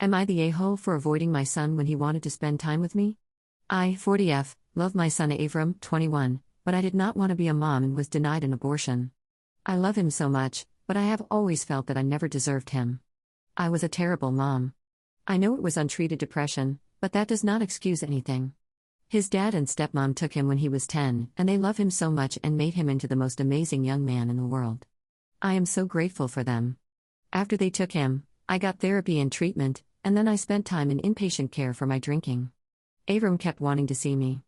Am I the a-hole for avoiding my son when he wanted to spend time with me? I, 40F, love my son Avram, 21, but I did not want to be a mom and was denied an abortion. I love him so much, but I have always felt that I never deserved him. I was a terrible mom. I know it was untreated depression, but that does not excuse anything. His dad and stepmom took him when he was 10, and they love him so much and made him into the most amazing young man in the world. I am so grateful for them. After they took him, I got therapy and treatment, and then I spent time in inpatient care for my drinking. Avram kept wanting to see me.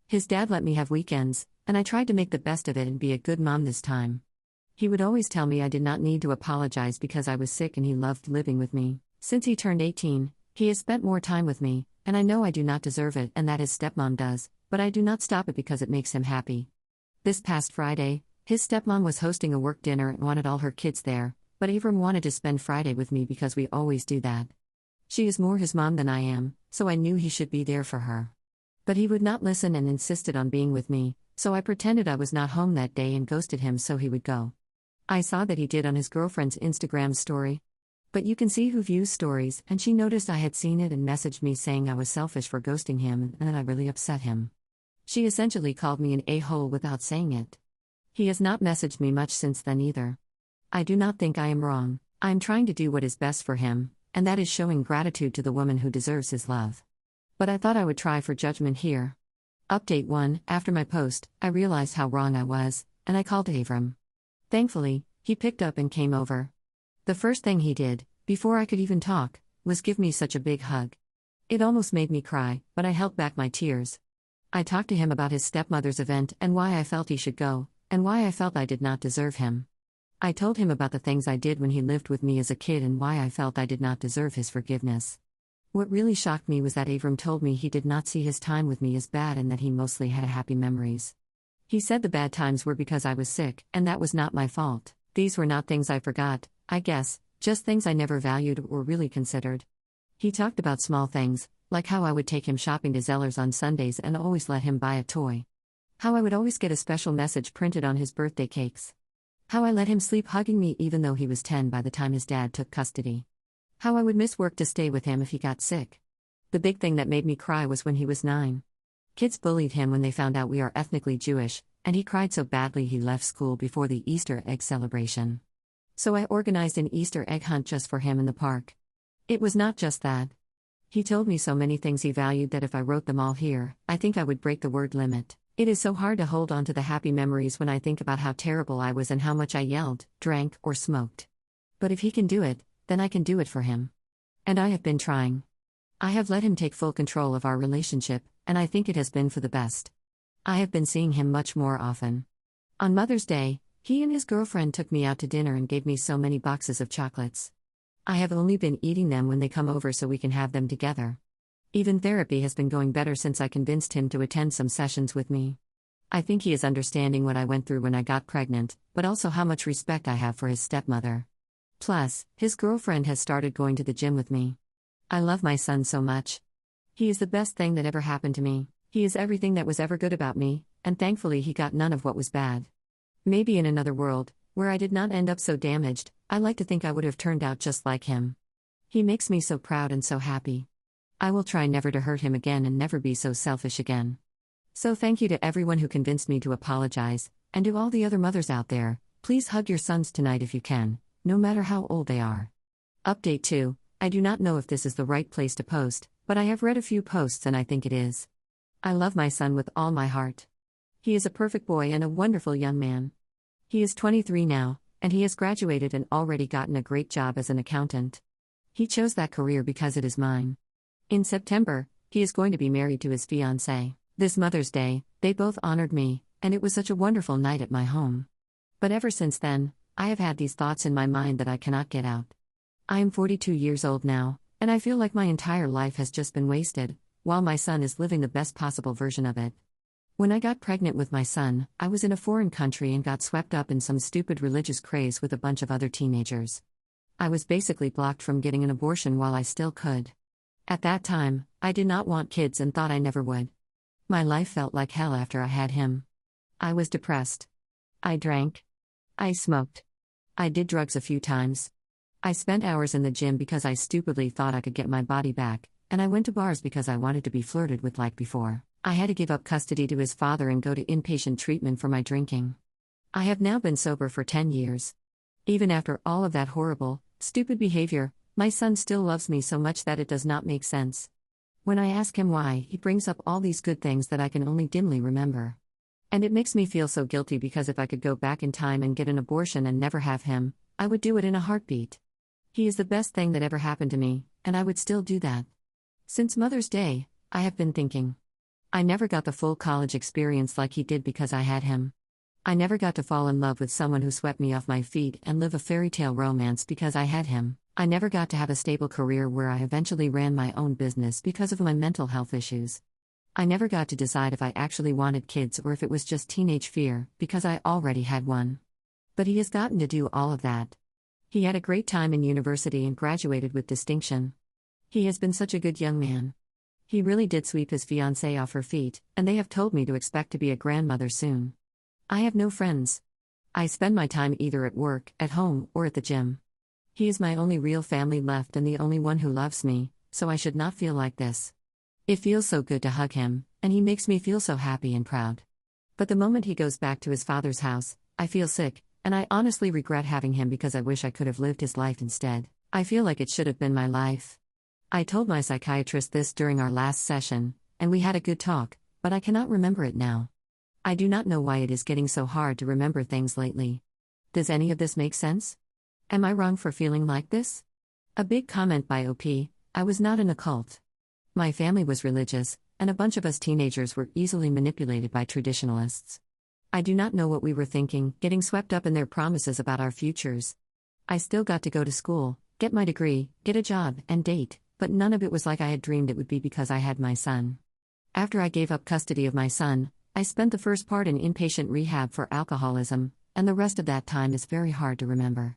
His dad let me have weekends, and I tried to make the best of it and be a good mom this time. He would always tell me I did not need to apologize because I was sick and he loved living with me. Since he turned 18, he has spent more time with me, and I know I do not deserve it and that his stepmom does, but I do not stop it because it makes him happy. This past Friday, his stepmom was hosting a work dinner and wanted all her kids there, but Avram wanted to spend Friday with me because we always do that. She is more his mom than I am, so I knew he should be there for her. But he would not listen and insisted on being with me, so I pretended I was not home that day and ghosted him so he would go. I saw that he did on his girlfriend's Instagram story. But you can see who views stories, and she noticed I had seen it and messaged me saying I was selfish for ghosting him and that I really upset him. She essentially called me an a-hole without saying it. He has not messaged me much since then either. I do not think I am wrong. I am trying to do what is best for him, and that is showing gratitude to the woman who deserves his love. But I thought I would try for judgment here. Update 1: After my post, I realized how wrong I was, and I called Avram. Thankfully, he picked up and came over. The first thing he did, before I could even talk, was give me such a big hug. It almost made me cry, but I held back my tears. I talked to him about his stepmother's event and why I felt he should go, and why I felt I did not deserve him. I told him about the things I did when he lived with me as a kid and why I felt I did not deserve his forgiveness. What really shocked me was that Avram told me he did not see his time with me as bad and that he mostly had happy memories. He said the bad times were because I was sick, and that was not my fault. These were not things I forgot, I guess, just things I never valued or really considered. He talked about small things, like how I would take him shopping to Zellers on Sundays and always let him buy a toy. How I would always get a special message printed on his birthday cakes. How I let him sleep hugging me even though he was 10 by the time his dad took custody. How I would miss work to stay with him if he got sick. The big thing that made me cry was when he was 9. Kids bullied him when they found out we are ethnically Jewish, and he cried so badly he left school before the Easter egg celebration. So I organized an Easter egg hunt just for him in the park. It was not just that. He told me so many things he valued that if I wrote them all here, I think I would break the word limit. It is so hard to hold on to the happy memories when I think about how terrible I was and how much I yelled, drank, or smoked. But if he can do it, then I can do it for him. And I have been trying. I have let him take full control of our relationship, and I think it has been for the best. I have been seeing him much more often. On Mother's Day, he and his girlfriend took me out to dinner and gave me so many boxes of chocolates. I have only been eating them when they come over so we can have them together. Even therapy has been going better since I convinced him to attend some sessions with me. I think he is understanding what I went through when I got pregnant, but also how much respect I have for his stepmother. Plus, his girlfriend has started going to the gym with me. I love my son so much. He is the best thing that ever happened to me. He is everything that was ever good about me, and thankfully he got none of what was bad. Maybe in another world, where I did not end up so damaged, I like to think I would have turned out just like him. He makes me so proud and so happy. I will try never to hurt him again and never be so selfish again. So thank you to everyone who convinced me to apologize, and to all the other mothers out there, please hug your sons tonight if you can, no matter how old they are. Update 2: I do not know if this is the right place to post, but I have read a few posts and I think it is. I love my son with all my heart. He is a perfect boy and a wonderful young man. He is 23 now, and he has graduated and already gotten a great job as an accountant. He chose that career because it is mine. In September, he is going to be married to his fiancée. This Mother's Day, they both honored me, and it was such a wonderful night at my home. But ever since then, I have had these thoughts in my mind that I cannot get out. I am 42 years old now, and I feel like my entire life has just been wasted, while my son is living the best possible version of it. When I got pregnant with my son, I was in a foreign country and got swept up in some stupid religious craze with a bunch of other teenagers. I was basically blocked from getting an abortion while I still could. At that time, I did not want kids and thought I never would. My life felt like hell after I had him. I was depressed. I drank. I smoked. I did drugs a few times. I spent hours in the gym because I stupidly thought I could get my body back, and I went to bars because I wanted to be flirted with like before. I had to give up custody to his father and go to inpatient treatment for my drinking. I have now been sober for 10 years. Even after all of that horrible, stupid behavior, my son still loves me so much that it does not make sense. When I ask him why, he brings up all these good things that I can only dimly remember. And it makes me feel so guilty because if I could go back in time and get an abortion and never have him, I would do it in a heartbeat. He is the best thing that ever happened to me, and I would still do that. Since Mother's Day, I have been thinking. I never got the full college experience like he did because I had him. I never got to fall in love with someone who swept me off my feet and live a fairy tale romance because I had him. I never got to have a stable career where I eventually ran my own business because of my mental health issues. I never got to decide if I actually wanted kids or if it was just teenage fear, because I already had one. But he has gotten to do all of that. He had a great time in university and graduated with distinction. He has been such a good young man. He really did sweep his fiancée off her feet, and they have told me to expect to be a grandmother soon. I have no friends. I spend my time either at work, at home, or at the gym. He is my only real family left and the only one who loves me, so I should not feel like this. It feels so good to hug him, and he makes me feel so happy and proud. But the moment he goes back to his father's house, I feel sick, and I honestly regret having him because I wish I could have lived his life instead. I feel like it should have been my life. I told my psychiatrist this during our last session, and we had a good talk, but I cannot remember it now. I do not know why it is getting so hard to remember things lately. Does any of this make sense? Am I wrong for feeling like this? A big comment by OP: I was not in a cult. My family was religious, and a bunch of us teenagers were easily manipulated by traditionalists. I do not know what we were thinking, getting swept up in their promises about our futures. I still got to go to school, get my degree, get a job, and date, but none of it was like I had dreamed it would be because I had my son. After I gave up custody of my son, I spent the first part in inpatient rehab for alcoholism, and the rest of that time is very hard to remember.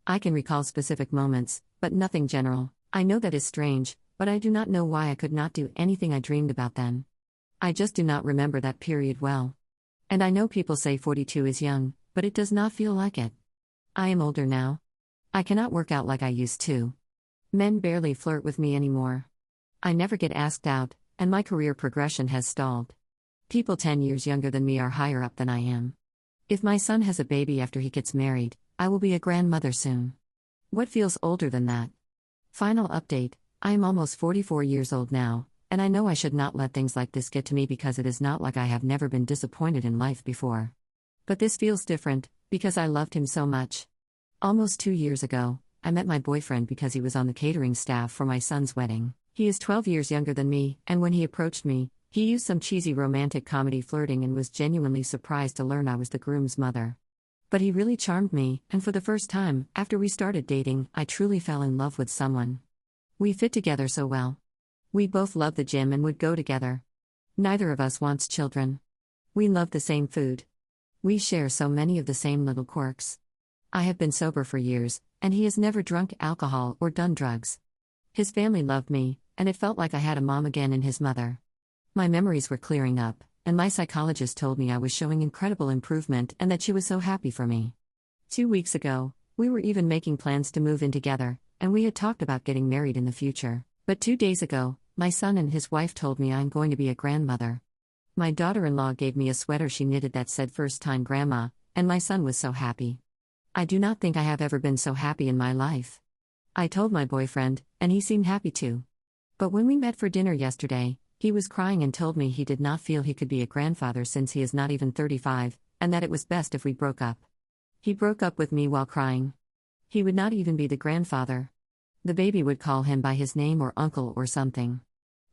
I can recall specific moments, but nothing general. I know that is strange, but I do not know why I could not do anything I dreamed about then. I just do not remember that period well. And I know people say 42 is young, but it does not feel like it. I am older now. I cannot work out like I used to. Men barely flirt with me anymore. I never get asked out, and my career progression has stalled. People 10 years younger than me are higher up than I am. If my son has a baby after he gets married, I will be a grandmother soon. What feels older than that? Final update: I am almost 44 years old now, and I know I should not let things like this get to me because it is not like I have never been disappointed in life before. But this feels different, because I loved him so much. Almost 2 years ago, I met my boyfriend because he was on the catering staff for my son's wedding. He is 12 years younger than me, and when he approached me, he used some cheesy romantic comedy flirting and was genuinely surprised to learn I was the groom's mother. But he really charmed me, and for the first time, after we started dating, I truly fell in love with someone. We fit together so well. We both love the gym and would go together. Neither of us wants children. We love the same food. We share so many of the same little quirks. I have been sober for years, and he has never drunk alcohol or done drugs. His family loved me, and it felt like I had a mom again in his mother. My memories were clearing up, and my psychologist told me I was showing incredible improvement and that she was so happy for me. 2 weeks ago, we were even making plans to move in together, and we had talked about getting married in the future. But 2 days ago, my son and his wife told me I'm going to be a grandmother. My daughter-in-law gave me a sweater she knitted that said "First-time Grandma," and my son was so happy. I do not think I have ever been so happy in my life. I told my boyfriend, and he seemed happy too. But when we met for dinner yesterday, he was crying and told me he did not feel he could be a grandfather since he is not even 35, and that it was best if we broke up. He broke up with me while crying. He would not even be the grandfather. The baby would call him by his name or uncle or something.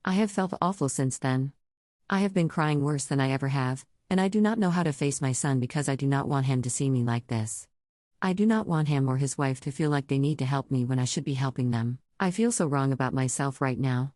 I have felt awful since then. I have been crying worse than I ever have, and I do not know how to face my son because I do not want him to see me like this. I do not want him or his wife to feel like they need to help me when I should be helping them. I feel so wrong about myself right now.